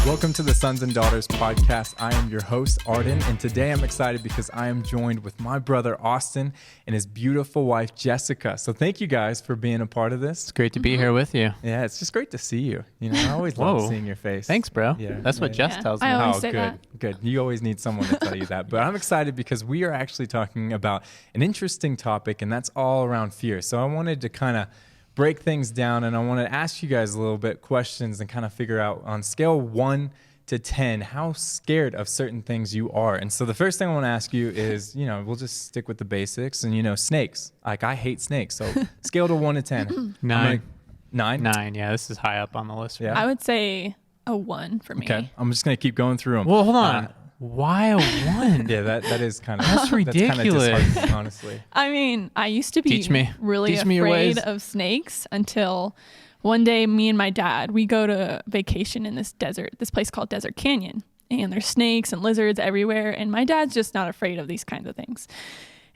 Welcome to the Sons and Daughters podcast. I am your host, Arden, and today I'm excited because I am joined with my brother, Austin, and his beautiful wife, Jessica. So thank you guys for being a part of this. It's great to be here with you. Yeah, it's just great to see you. You know, I always love seeing your face. Thanks, bro. Yeah, That's what Jess tells me. I always say good, that. good. You always need someone to tell you that. But I'm excited because we are actually talking about an interesting topic, and that's all around fear. So I wanted to kind of break things down, and I want to ask you guys a little bit questions and kind of figure out on scale 1 to 10 how scared of certain things you are. And so the first thing I want to ask you is, you know, we'll just stick with the basics, and, you know, snakes. Like, I hate snakes. So scale to 1 to 10. 9. 9? 9, yeah, this is high up on the list. Yeah. I would say a 1 for me. Okay, I'm just going to keep going through them. Well, hold on. Why a 1? Yeah, that is kind of... That's ridiculous. That's disheartening, honestly. I mean, I used to be really Teach me your ways. afraid of snakes until one day me and my dad, we go to vacation in this place called Desert Canyon. And there's snakes and lizards everywhere. And my dad's just not afraid of these kinds of things.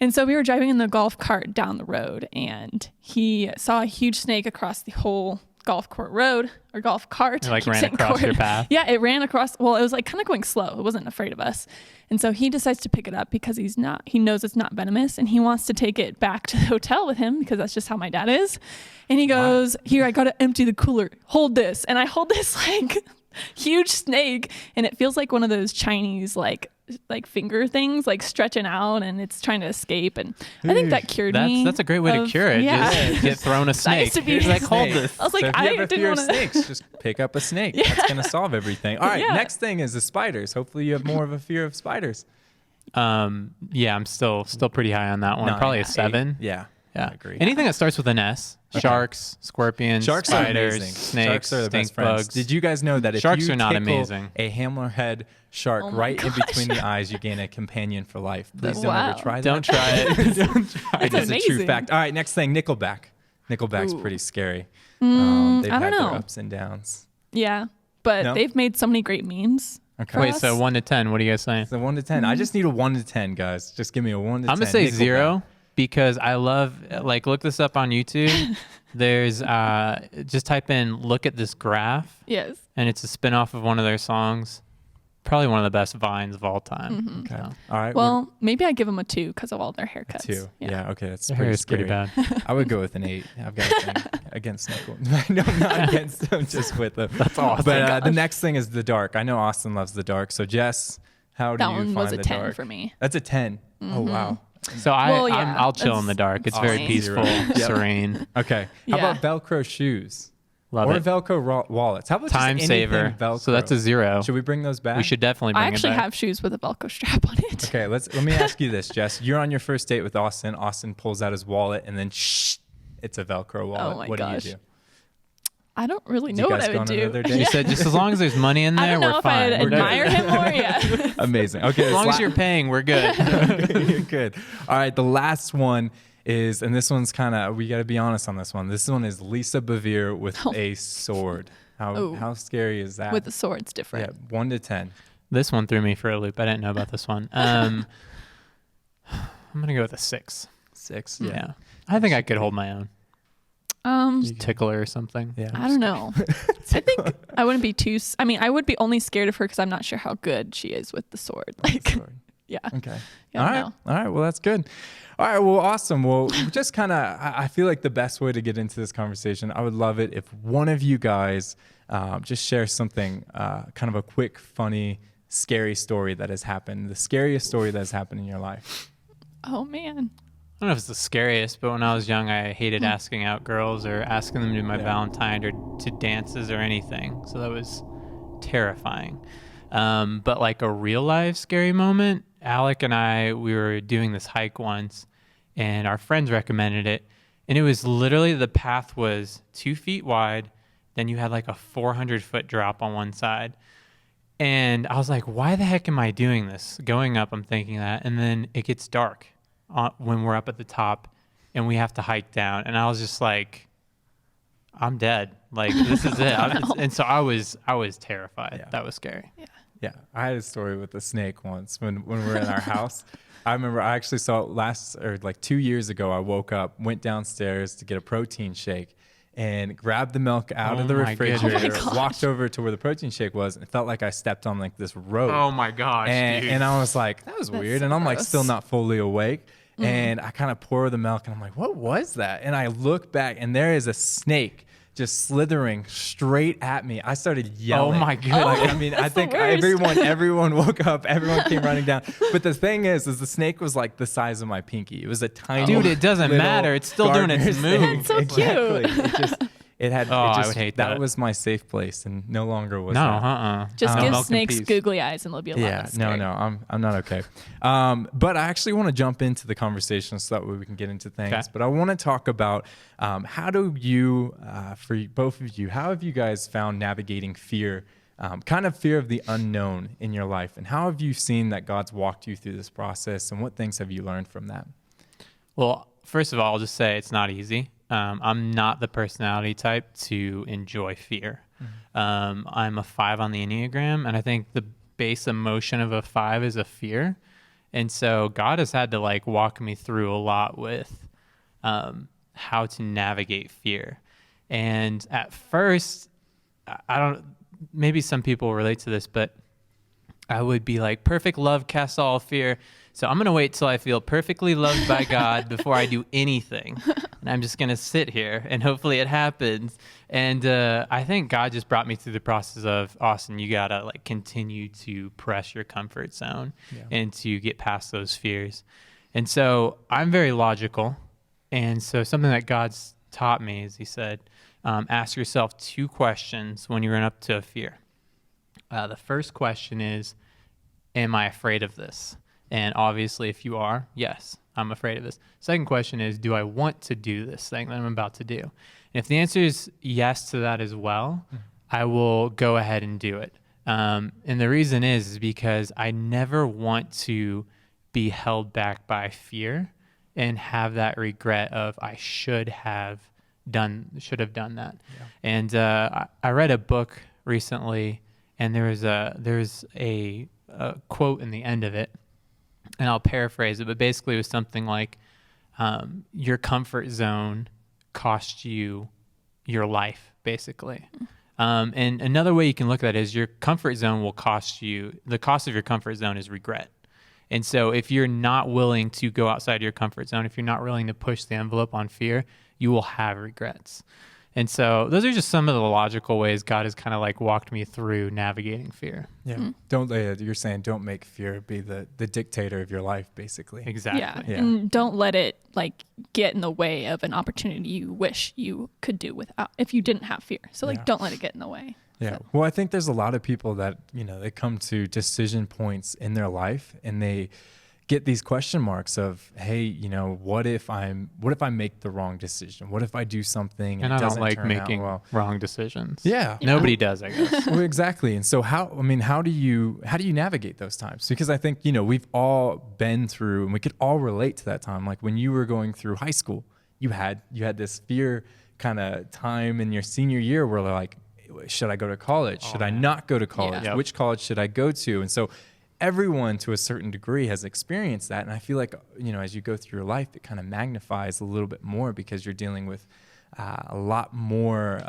And so we were driving in the golf cart down the road, and he saw a huge snake across the whole golf court road, or golf cart. It ran across your path? Yeah, it ran across. Well, it was like kind of going slow. It wasn't afraid of us. And so he decides to pick it up because he knows it's not venomous, and he wants to take it back to the hotel with him because that's just how my dad is. And he goes, "Here, I got to empty the cooler. Hold this." And I hold this like huge snake, and it feels like one of those Chinese like finger things, like stretching out, and it's trying to escape. And I think that cured me. That's a great way to cure it. Yeah. Just get thrown a snake. He's like, hold this. I was like, so if you have a didn't fear want of to. snakes, just pick up a snake. Yeah. That's going to solve everything. All right, next thing is the spiders. Hopefully you have more of a fear of spiders. Yeah, I'm still pretty high on that one. 9, Probably a 7. 8. Yeah. Yeah. I agree. Anything that starts with an S. Okay. Sharks, scorpions, Sharks spiders, are amazing. snakes, Sharks are the best stink friends. bugs. Did you guys know that if Sharks you are not tickle amazing. a hammerhead shark right in between the eyes, you gain a companion for life? Please don't ever try that. Don't try it. Don't try It is a true amazing. fact. All right, next thing, Nickelback. Nickelback's Ooh. pretty scary. I They've don't had know. their ups and downs. Yeah, but No? they've made so many great memes. Okay. Wait, us. so 1 to 10. What are you guys saying? So 1 to 10. I just need a 1 to 10, guys. Just give me a 1 to 10. I'm going to say Nickelback. 0 because I love, like, look this up on YouTube. There's, just type in, look at this graph. Yes. And it's a spinoff of one of their songs. Probably one of the best vines of all time. Okay. So. All right. Well, maybe I give them a 2 because of all their haircuts. 2. Yeah. Okay. That's Their pretty hair is scary. pretty bad. I would go with an 8. I've got a thing against Nickel. No, not against them, just with them. That's awesome. But the next thing is the dark. I know Austin loves the dark. So Jess, how do That you one find was a the 10 dark? for me. That's a 10. Oh wow. So Well, yeah, I'll chill in that's the dark. It's very awesome. peaceful, Yep. serene. Okay. How Yeah. about Velcro shoes? Love or it. Velcro wallets? How about Time just anything saver. Velcro? So that's a 0. Should we bring those back? We should definitely bring I it actually back. have shoes with a Velcro strap on it. Okay, let me ask you this, Jess. You're on your first date with Austin. Austin pulls out his wallet, and then it's a Velcro wallet. my what gosh. do you do? I don't really Do know you what guys I go would on do. another date? You said just as long as there's money in I there, don't know we're if fine. I'd We're good. admire him more. Yeah. Amazing. Okay, As long as you're paying, we're good. You're good. All right, the last one is, and this one's kind of, we got to be honest on this one. This one is Lisa Bevere with a sword. How scary is that? With the sword's different. Yeah, 1 to 10. This one threw me for a loop. I didn't know about this one. I'm going to go with a 6. 6. Yeah. I think I could hold my own. Just tickle her or something. Yeah. I don't know. I think I wouldn't be too. I mean, I would be only scared of her because I'm not sure how good she is with the sword. Like, yeah. Okay. Yeah, All I right. don't All right. Well, that's good. All right. Well, awesome. Well, just kind of, I feel like the best way to get into this conversation, I would love it if one of you guys just share something, kind of a quick, funny, scary story that has happened, the scariest story that has happened in your life. Oh man. I don't know if it's the scariest, but when I was young, I hated asking out girls or asking them to my Valentine or to dances or anything. So that was terrifying. But like a real life scary moment, Alec and we were doing this hike once and our friends recommended it. And it was literally, the path was 2 feet wide. Then you had like a 400-foot drop on one side. And I was like, why the heck am I doing this? Going up, I'm thinking that. And then it gets dark when we're up at the top and we have to hike down. And I was just like, I'm dead. Like, this is it. And so I was terrified. Yeah. That was scary. Yeah, I had a story with a snake once when we were in our house. I remember I actually saw it like 2 years ago. I woke up, went downstairs to get a protein shake, and grabbed the milk out of the my goodness. refrigerator, Oh my gosh. walked over to where the protein shake was, and it felt like I stepped on like this rope. Oh my gosh, and, dude. and I was like, that was That's weird. so And I'm like gross. still not fully awake. And I kind of pour the milk and I'm like, what was that? And I look back and there is a snake just slithering straight at me. I started yelling. Oh my goodness. Like, I mean, I That's the think worst. everyone woke up, everyone came running down. But the thing is the snake was like the size of my pinky. It was a tiny Dude, it doesn't little matter. It's still doing its gardener move. snake. That's so cute. Exactly. I would hate that. That was my safe place and no longer was No, that. Just No give milk and snakes peas. googly eyes and they'll be a lot Yeah, less no, scary. I'm not okay. But I actually want to jump into the conversation so that way we can get into things. Okay. But I want to talk about how do you, for both of you, how have you guys found navigating fear, kind of fear of the unknown in your life? And how have you seen that God's walked you through this process? And what things have you learned from that? Well, first of all, I'll just say it's not easy. I'm not the personality type to enjoy fear. I'm a 5 on the Enneagram, and I think the base emotion of a 5 is a fear. And so God has had to like walk me through a lot with how to navigate fear. And at first, I don't, maybe some people relate to this, but I would be like, perfect love casts all fear. So I'm going to wait till I feel perfectly loved by God before I do anything. And I'm just going to sit here and hopefully it happens. And I think God just brought me through the process of, Austin, you got to like continue to press your comfort zone and to get past those fears. And so I'm very logical. And so something that God's taught me is he said, ask yourself 2 questions when you run up to a fear. The first question is, am I afraid of this? And obviously, if you are, yes, I'm afraid of this. Second question is, do I want to do this thing that I'm about to do? And if the answer is yes to that as well, I will go ahead and do it. And the reason is because I never want to be held back by fear and have that regret of I should have done that. Yeah. And I read a book recently, and there's a quote in the end of it, and I'll paraphrase it, but basically it was something like, your comfort zone cost you your life, basically. And another way you can look at it is your comfort zone will cost you, the cost of your comfort zone is regret. And so if you're not willing to go outside your comfort zone, if you're not willing to push the envelope on fear, you will have regrets. And so those are just some of the logical ways God has kind of like walked me through navigating fear. Yeah. You're saying don't make fear be the dictator of your life, basically. Exactly. Yeah. And don't let it like get in the way of an opportunity you wish you could do without if you didn't have fear. So like don't let it get in the way. Yeah. So. Well, I think there's a lot of people that, they come to decision points in their life and they get these question marks of, hey, what if I make the wrong decision? What if I do something and it I doesn't don't like turn making out well? wrong decisions. Yeah. Nobody does, I guess. Well, exactly. And so how do you navigate those times? Because I think, we've all been through, and we could all relate to that time. Like when you were going through high school, you had this fear kind of time in your senior year where like, should I go to college? Should I not go to college? Yeah. Which college should I go to? And so everyone to a certain degree has experienced that. And I feel like, as you go through your life, it kind of magnifies a little bit more because you're dealing with a lot more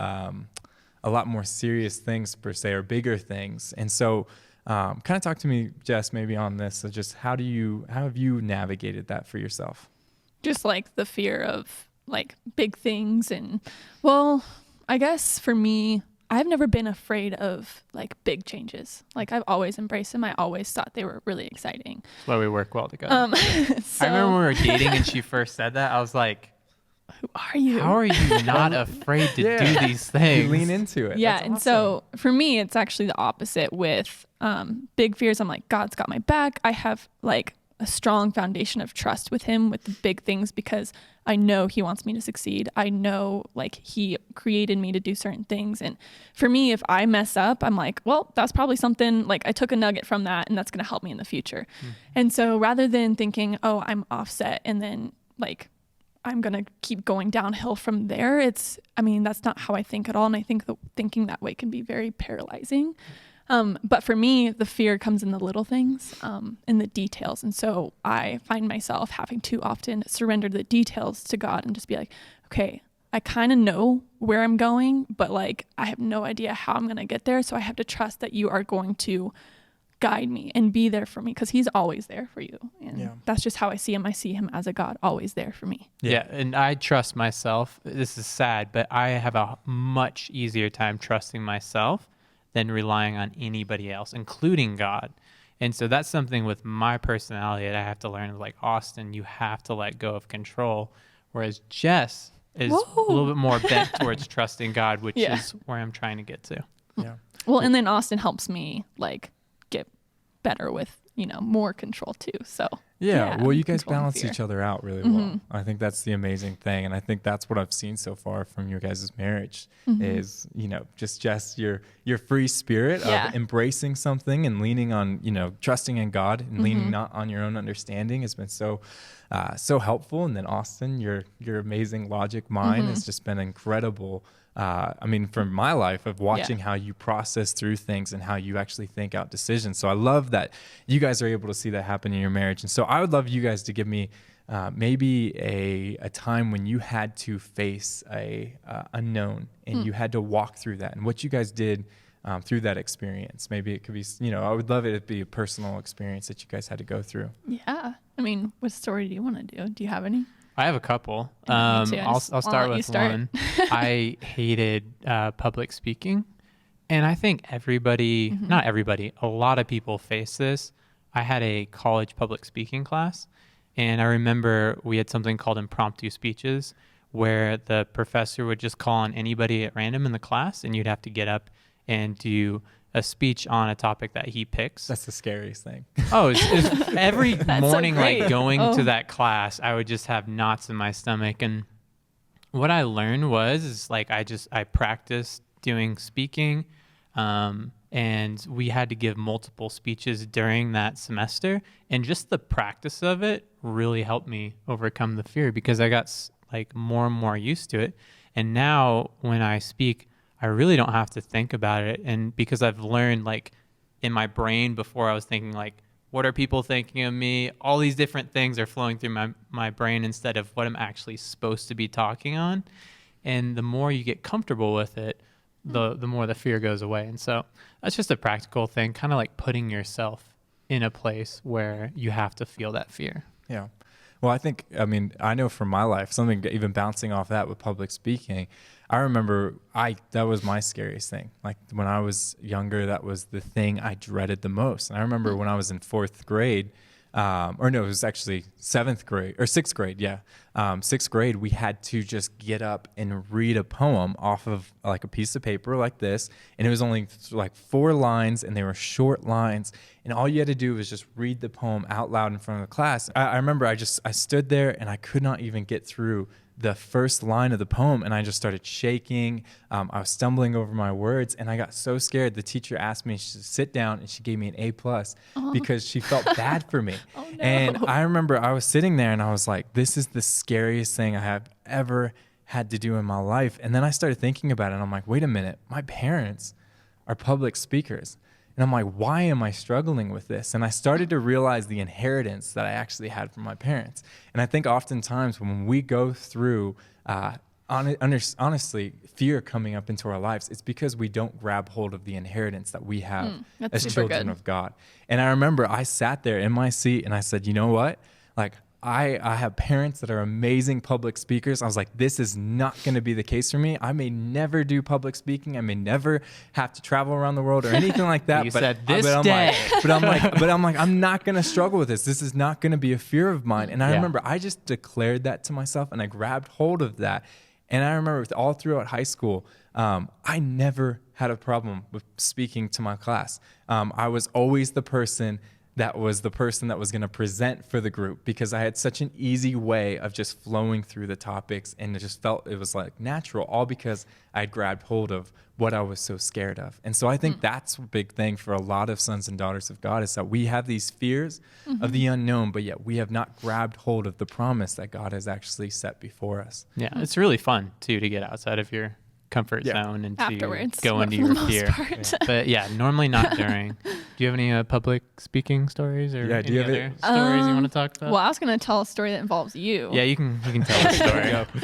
serious things per se, or bigger things. And so kind of talk to me, Jess, maybe on this. So just how have you navigated that for yourself? Just like the fear of like big things. And well, I guess for me, I've never been afraid of like big changes. Like I've always embraced them. I always thought they were really exciting. That's why we work well together. So, I remember when we were dating and she first said that, I was like, who are you? how are you not afraid to do these things? You lean into it. Yeah. That's And awesome. so for me, it's actually the opposite with big fears. I'm like, God's got my back. I have like a strong foundation of trust with him with the big things because I know he wants me to succeed. I know like he created me to do certain things. And for me, if I mess up, I'm like, well, that's probably something like I took a nugget from that and that's going to help me in the future. Mm-hmm. And so rather than thinking, oh, I'm offset and then like I'm going to keep going downhill from there, that's not how I think at all. And I think thinking that way can be very paralyzing. But for me, the fear comes in the little things, in the details. And so I find myself having to often surrender the details to God and just be like, okay, I kind of know where I'm going, but like, I have no idea how I'm going to get there. So I have to trust that you are going to guide me and be there for me, because he's always there for you. And that's just how I see him. I see him as a God always there for me. Yeah. And I trust myself. This is sad, but I have a much easier time trusting myself than relying on anybody else, including God. And so that's something with my personality that I have to learn. Like, Austin, you have to let go of control. Whereas Jess is a little bit more bent towards trusting God, which is where I'm trying to get to. Yeah. Well, and then Austin helps me like get better with, more control too. So well, you guys balance fear. each other out really well. I think that's the amazing thing, and I think that's what I've seen so far from your guys' marriage is, just your free spirit of embracing something and leaning on, trusting in God and leaning not on your own understanding has been so helpful. And then Austin, your amazing logic mind has just been incredible. From my life of watching how you process through things and how you actually think out decisions. So I love that you guys are able to see that happen in your marriage. And so I would love you guys to give me maybe a time when you had to face a unknown and you had to walk through that, and what you guys did through that experience. Maybe it could be, I would love it to be a personal experience that you guys had to go through. Yeah. What story do you want to do? Do you have any? I have a couple. Me too. I'll start with one. I hated public speaking. And I think everybody, not everybody, a lot of people face this. I had a college public speaking class, and I remember we had something called impromptu speeches, where the professor would just call on anybody at random in the class, and you'd have to get up and do a speech on a topic that he picks. That's the scariest thing. Oh, it's every morning, so like going to that class, I would just have knots in my stomach. And what I learned is like, I practiced doing speaking, and we had to give multiple speeches during that semester. And just the practice of it really helped me overcome the fear, because I got like more and more used to it. And now when I speak, I really don't have to think about it. And because I've learned, like, in my brain before, I was thinking like, what are people thinking of me? All these different things are flowing through my brain instead of what I'm actually supposed to be talking on. And the more you get comfortable with it, the more the fear goes away. And so that's just a practical thing, kind of like putting yourself in a place where you have to feel that fear. Yeah. Well, I know from my life, something even bouncing off that with public speaking, I remember that was my scariest thing. Like when I was younger, that was the thing I dreaded the most. And I remember when I was in fourth grade, it was actually sixth grade. Yeah. Sixth grade, we had to just get up and read a poem off of like a piece of paper like this. And it was only like 4 lines, and they were short lines. And all you had to do was just read the poem out loud in front of the class. I remember I stood there and I could not even get through the first line of the poem, and I just started shaking. I was stumbling over my words, and I got so scared. The teacher asked me to sit down, and she gave me an A+ because she felt bad for me. Oh, no. And I remember I was sitting there, and I was like, this is the scariest thing I have ever had to do in my life. And then I started thinking about it, and I'm like, wait a minute, my parents are public speakers. And I'm like, why am I struggling with this? And I started to realize the inheritance that I actually had from my parents. And I think oftentimes when we go through, honestly, fear coming up into our lives, it's because we don't grab hold of the inheritance that we have as children of God. And I remember I sat there in my seat and I said, you know what? Like, I have parents that are amazing public speakers. I was like, this is not going to be the case for me. I may never do public speaking. I may never have to travel around the world or anything like that. You said this day. I'm like, I'm not going to struggle with this. This is not going to be a fear of mine. And I remember I just declared that to myself, and I grabbed hold of that. And I remember all throughout high school, I never had a problem with speaking to my class. I was always the person that was going to present for the group, because I had such an easy way of just flowing through the topics, and it just felt it was like natural, all because I had grabbed hold of what I was so scared of. And so I think that's a big thing for a lot of sons and daughters of God, is that we have these fears of the unknown, but yet we have not grabbed hold of the promise that God has actually set before us. Yeah, it's really fun too to get outside of your comfort zone and Afterwards, to go into for the your most fear. part. But yeah, normally not during. Do you have any public speaking stories or Yeah, do you any have other stories you want to talk about? Well, I was going to tell a story that involves you. Yeah, you can tell a story.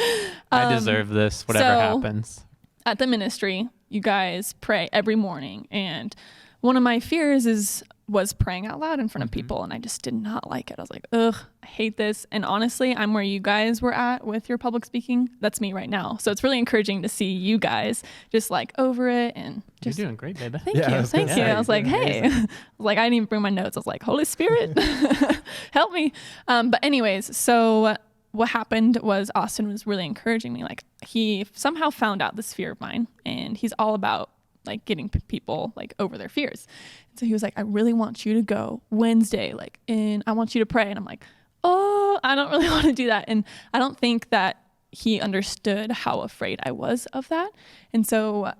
I deserve this, whatever happens. At the ministry, you guys pray every morning, and one of my fears was praying out loud in front of people, and I just did not like it. I was like, ugh, I hate this. And honestly, I'm where you guys were at with your public speaking. That's me right now. So it's really encouraging to see you guys just like over it and just. You're doing great, baby. Thank you. I was like, hey, I didn't even bring my notes. I was like, Holy Spirit, help me. But anyways, so what happened was Austin was really encouraging me. Like, he somehow found out this fear of mine, and he's all about like getting people like over their fears. And so he was like, I really want you to go Wednesday, like, and I want you to pray. And I'm like, oh, I don't really want to do that. And I don't think that he understood how afraid I was of that. And so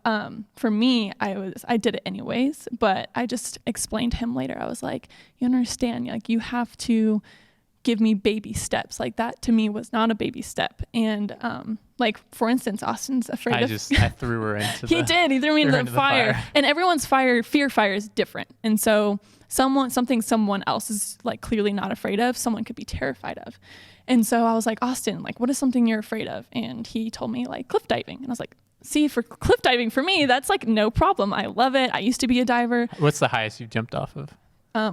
for me, I did it anyways, but I just explained to him later. I was like, you understand, like, you have to give me baby steps. Like, that to me was not a baby step. And like, for instance, Austin's afraid I threw her into he threw me into the fire. And everyone's fear fire is different. And so something someone else is like clearly not afraid of, someone could be terrified of. And so I was like, Austin, like, what is something you're afraid of? And he told me like cliff diving. And I was like, see, for cliff diving, for me, that's like no problem. I love it. I used to be a diver. What's the highest you've jumped off of?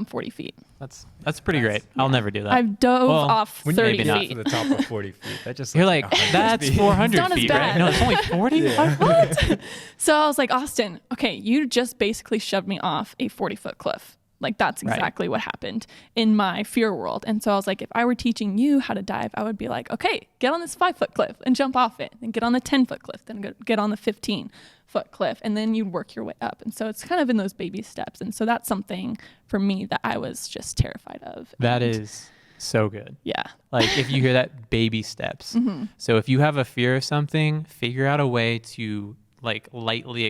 40 feet. That's pretty great. I'll never do that. I've dove off 30 maybe not feet. To the top of 40 feet. That just You're like, that's 400 feet, right? No, it's only 40. Yeah. What? So I was like, Austin, okay, you just basically shoved me off a 40-foot cliff. Like, that's exactly what happened in my fear world. And so I was like, if I were teaching you how to dive, I would be like, okay, get on this 5-foot cliff and jump off it, then get on the 10-foot cliff, then get on the 15-foot cliff, and then you'd work your way up. And so it's kind of in those baby steps. And so that's something for me that I was just terrified of. That is so good. Yeah. Like, if you hear that, baby steps. So if you have a fear of something, figure out a way to like lightly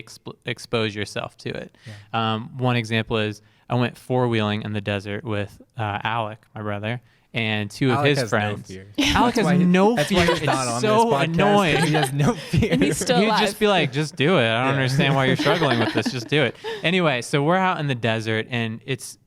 expose yourself to it. Yeah. One example is I went 4-wheeling in the desert with Alec, my brother, and two of his friends. No fear. Alec has no that's fear. why he's not It's on so this podcast. annoying. He has no fear. And he's still He'd alive. just be like, just do it. I don't understand why you're struggling with this. Just do it. Anyway, so we're out in the desert, and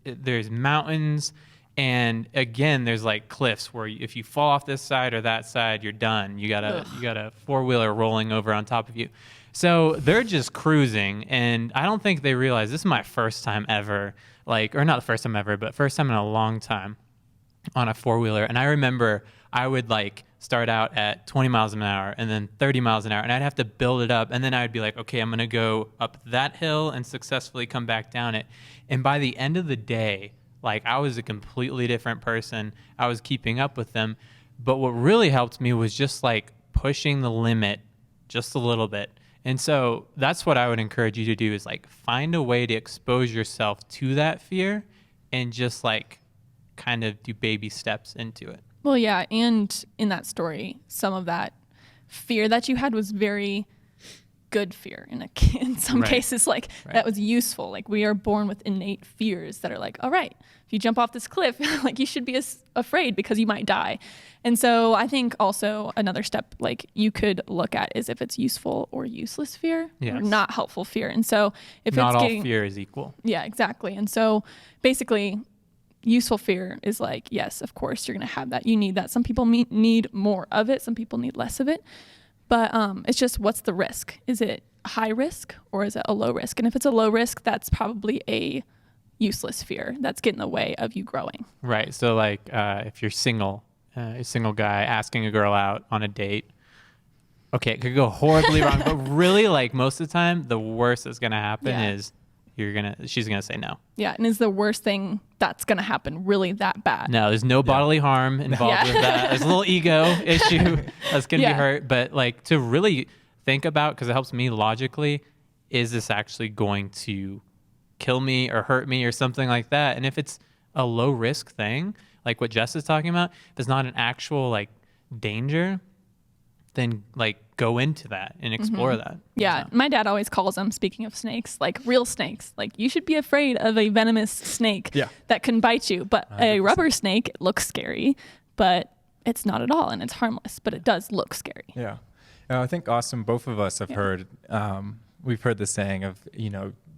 there's mountains, and again, there's like cliffs where if you fall off this side or that side, you're done. You got a 4-wheeler rolling over on top of you. So they're just cruising, and I don't think they realize this is my first time ever, or not the first time ever, but first time in a long time on a 4-wheeler. And I remember I would like start out at 20 miles an hour and then 30 miles an hour, and I'd have to build it up. And then I would be like, okay, I'm going to go up that hill and successfully come back down it. And by the end of the day, like, I was a completely different person. I was keeping up with them. But what really helped me was just like pushing the limit just a little bit. And so that's what I would encourage you to do, is like find a way to expose yourself to that fear and just like kind of do baby steps into it. Well, yeah. And in that story, some of that fear that you had was very good fear in some cases, like that was useful. Like, we are born with innate fears that are like, all right, if you jump off this cliff, like, you should be afraid because you might die. And so I think also another step like you could look at is if it's useful or useless fear, or not helpful fear. And so if not it's all fear is equal. Yeah, exactly. And so basically, useful fear is like, yes, of course, you're going to have that. You need that. Some people need more of it. Some people need less of it. But it's just, what's the risk? Is it a high risk or is it a low risk? And if it's a low risk, that's probably a useless fear that's getting in the way of you growing. Right. So like if you're single, a single guy asking a girl out on a date, okay, it could go horribly wrong. But really, like, most of the time, the worst that's going to happen is she's going to say no. Yeah. And is the worst thing that's going to happen really that bad? No, there's no bodily harm involved with that. There's a little ego issue that's going to be hurt. But like, to really think about, because it helps me logically, is this actually going to kill me or hurt me or something like that? And if it's a low risk thing, like what Jess is talking about, if it's not an actual like danger, then like go into that and explore that. Yeah. So. My dad always calls them, speaking of snakes, like real snakes. Like, you should be afraid of a venomous snake that can bite you. But 100%. A rubber snake, it looks scary, but it's not at all. And it's harmless, but it does look scary. Yeah. I think, Austin, both of us have heard, we've heard the saying of,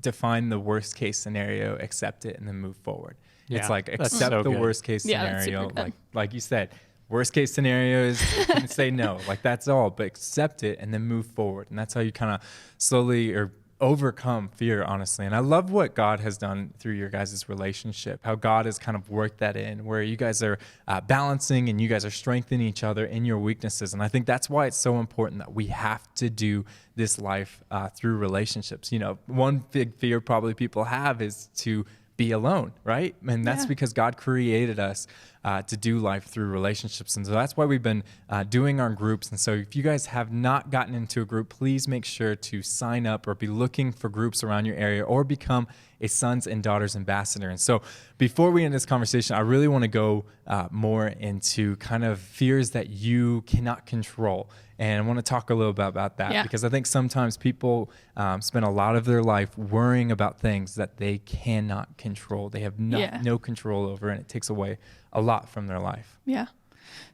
define the worst case scenario, accept it, and then move forward. Yeah, It's like that's accept so the good. worst case Yeah, that's scenario. super good. Like you said, worst case scenario is say no, like that's all, but accept it and then move forward. And that's how you kind of slowly or overcome fear, honestly. And I love what God has done through your guys' relationship, how God has kind of worked that in, where you guys are balancing and you guys are strengthening each other in your weaknesses. And I think that's why it's so important that we have to do this life through relationships. One big fear probably people have is to be alone, right? And that's because God created us to do life through relationships. And so that's why we've been doing our groups. And so if you guys have not gotten into a group, please make sure to sign up or be looking for groups around your area or become a Sons and Daughters Ambassador. And so before we end this conversation, I really want to go more into kind of fears that you cannot control. And I want to talk a little bit about that because I think sometimes people spend a lot of their life worrying about things that they cannot control. They have no control over, and it takes away a lot from their life. Yeah.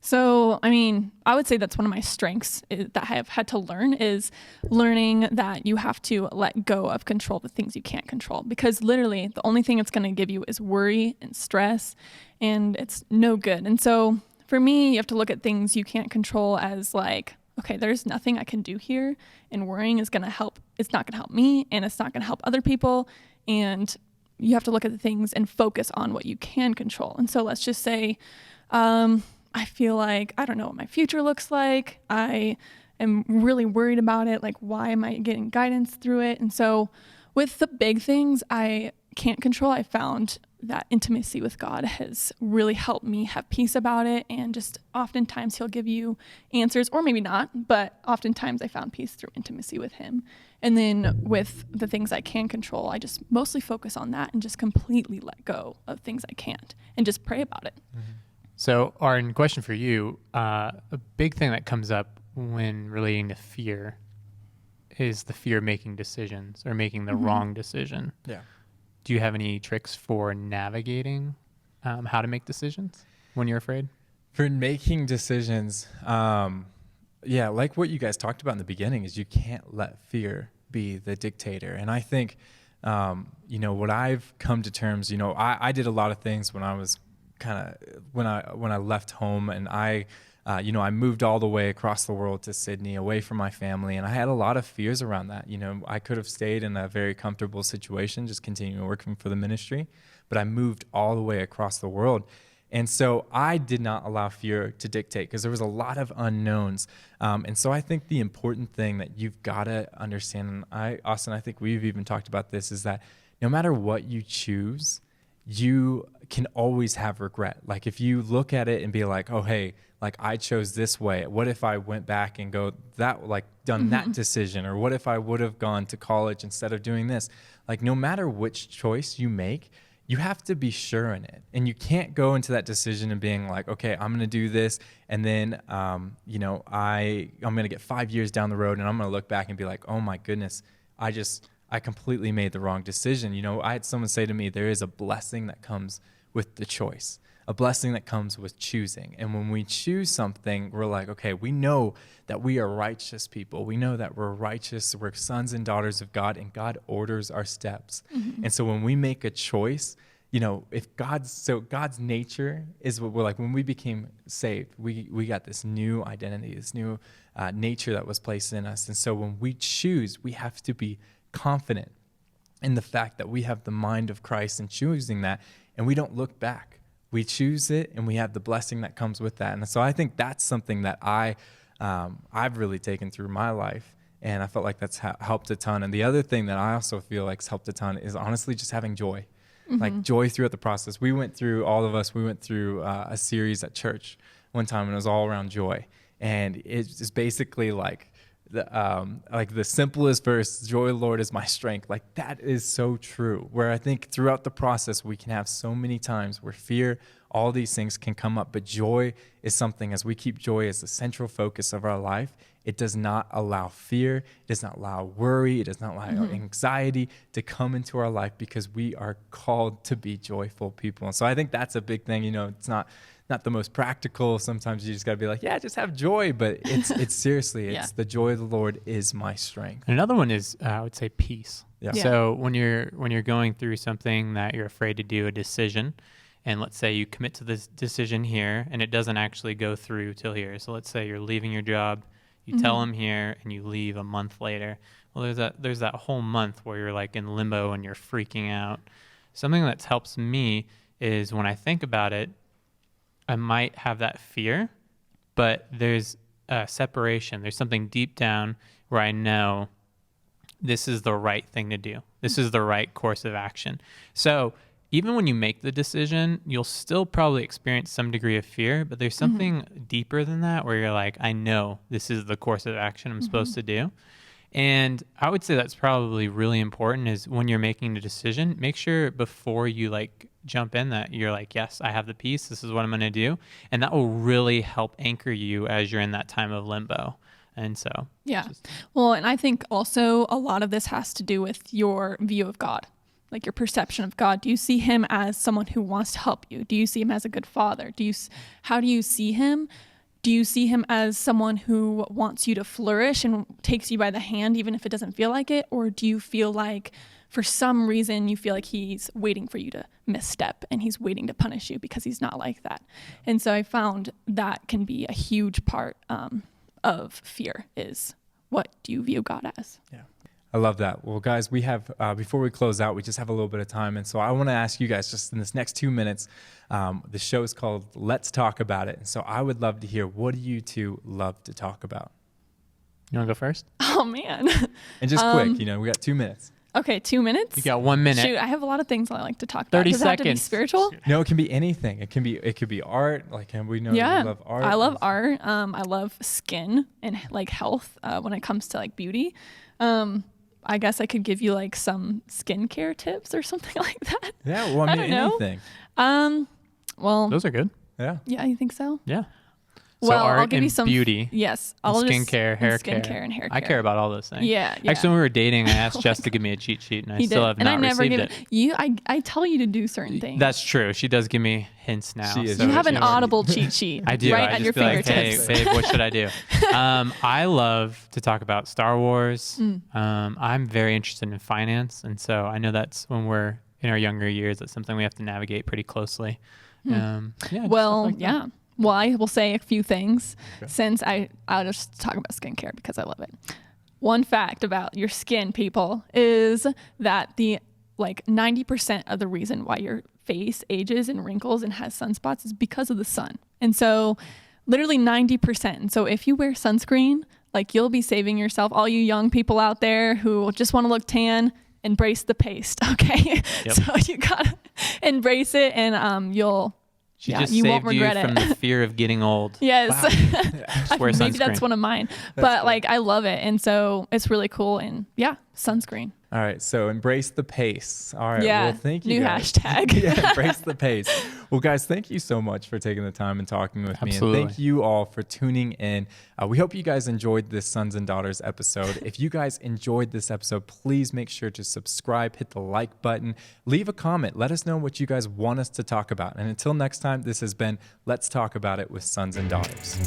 So, I would say that's one of my strengths that I have had to learn is learning that you have to let go of control the things you can't control, because literally the only thing it's going to give you is worry and stress, and it's no good. And so for me, you have to look at things you can't control as like, okay, there's nothing I can do here, and worrying is going to help. It's not going to help me, and it's not going to help other people. And you have to look at the things and focus on what you can control. And so let's just say, I feel like I don't know what my future looks like. I am really worried about it. Like, why am I getting guidance through it? And so with the big things I can't control, I found that intimacy with God has really helped me have peace about it. And just oftentimes he'll give you answers, or maybe not, but oftentimes I found peace through intimacy with him. And then with the things I can control, I just mostly focus on that and just completely let go of things I can't and just pray about it. Mm-hmm. So, Arden, question for you. A big thing that comes up when relating to fear is the fear of making decisions or making the wrong decision. Yeah. Do you have any tricks for navigating how to make decisions when you're afraid? For making decisions, like what you guys talked about in the beginning is you can't let fear be the dictator. And I think, what I've come to terms, I did a lot of things when I was when I left home, and I moved all the way across the world to Sydney away from my family. And I had a lot of fears around that. I could have stayed in a very comfortable situation, just continuing working for the ministry, but I moved all the way across the world. And so I did not allow fear to dictate because there was a lot of unknowns. And so I think the important thing that you've got to understand, and Austin, I think we've even talked about this, is that no matter what you choose, you can always have regret. Like if you look at it and be like, oh, hey, like I chose this way. What if I went back and done that decision? Or what if I would have gone to college instead of doing this? Like no matter which choice you make, you have to be sure in it. And you can't go into that decision and being like, okay, I'm going to do this. And then, I'm going to get 5 years down the road and I'm going to look back and be like, oh my goodness, I completely made the wrong decision. I had someone say to me, there is a blessing that comes with the choice, a blessing that comes with choosing. And when we choose something, we're like, okay, we know that we are righteous people. We know that we're righteous. We're sons and daughters of God, and God orders our steps. Mm-hmm. And so when we make a choice, God's nature is what we're like. When we became saved, we got this new identity, this new nature that was placed in us. And so when we choose, we have to be confident in the fact that we have the mind of Christ and choosing that, and we don't look back. We choose it, and we have the blessing that comes with that. And so I think that's something that I've really taken through my life, and I felt like that's helped a ton. And the other thing that I also feel like has helped a ton is honestly just having joy, like joy throughout the process. All of us went through a series at church one time, and it was all around joy. And it's just basically like the simplest verse, joy, Lord, is my strength. Like that is so true, where I think throughout the process, we can have so many times where fear, all these things can come up, but joy is something, as we keep joy as the central focus of our life, it does not allow fear, it does not allow worry, it does not allow anxiety to come into our life, because we are called to be joyful people. And so I think that's a big thing. It's not not the most practical. Sometimes you just got to be like, yeah, just have joy. But it's seriously, it's the joy of the Lord is my strength. Another one is, I would say, peace. Yeah. So when you're going through something that you're afraid to do, a decision, and let's say you commit to this decision here and it doesn't actually go through till here. So let's say you're leaving your job, you tell them here, and you leave a month later. Well, there's that whole month where you're like in limbo and you're freaking out. Something that helps me is when I think about it, I might have that fear, but there's a separation. There's something deep down where I know this is the right thing to do. This is the right course of action. So even when you make the decision, you'll still probably experience some degree of fear, but there's something deeper than that where you're like, I know this is the course of action I'm supposed to do. And I would say that's probably really important is when you're making a decision, make sure before you like jump in that you're like, yes, I have the peace. This is what I'm going to do. And that will really help anchor you as you're in that time of limbo. And so, well, and I think also a lot of this has to do with your view of God, like your perception of God. Do you see him as someone who wants to help you? Do you see him as a good father? How do you see him? Do you see him as someone who wants you to flourish and takes you by the hand, even if it doesn't feel like it? Or do you feel like for some reason you feel like he's waiting for you to misstep and he's waiting to punish you because he's not like that? And so I found that can be a huge part of fear is what do you view God as? Yeah. I love that. Well, guys, we have, before we close out, we just have a little bit of time. And so I want to ask you guys just in this next 2 minutes, the show is called Let's Talk About It. And so I would love to hear, what do you two love to talk about? You want to go first? Oh, man. And just quick, we got 2 minutes. Okay, 2 minutes? You got 1 minute. Shoot, I have a lot of things I like to talk about. 30 Does it have to be seconds. spiritual? No, it can be anything. It could be art. Like, and we know you love art. I love art. I love skin and like health when it comes to like beauty. I guess I could give you like some skincare tips or something like that. Yeah, well, I mean, anything. Well, Those are good. Yeah. Yeah, you think so? Yeah. Well, so art I'll give and you some beauty. Yes, And I'll skincare, hair skincare care. and hair care. I care about all those things. Yeah. Actually, when we were dating, I asked Jess to give me a cheat sheet, and I still have not received it. You, I tell you to do certain things. That's true. She does give me hints now. She is. You have an Yeah. audible cheat sheet. I do. Right I at your just be like, fingertips. hey, babe, what should I do? I love to talk about Star Wars. I'm very interested in finance, and so I know that's when we're in our younger years. That's something we have to navigate pretty closely. Well, yeah. Well, I will say a few things since I'll just talk about skincare because I love it. One fact about your skin, people, is that the 90% of the reason why your face ages and wrinkles and has sunspots is because of the sun. And so literally 90%. And so if you wear sunscreen, you'll be saving yourself. All you young people out there who just want to look tan, embrace the paste. Okay. Yep. So you gotta embrace it and She just you saved won't regret you from it. the fear of getting old. Yes. Just wear Maybe that's sunscreen. one of mine. But I love it. And so it's really cool. And yeah, sunscreen. All right, so embrace the pace. All right, Yeah, well, thank you new guys. hashtag. Yeah, embrace the pace. Well, guys, thank you so much for taking the time and talking with Absolutely. me. And thank you all for tuning in. We hope you guys enjoyed this Sons and Daughters episode. If you guys enjoyed this episode, please make sure to subscribe, hit the like button, leave a comment. Let us know what you guys want us to talk about. And until next time, this has been Let's Talk About It with Sons and Daughters.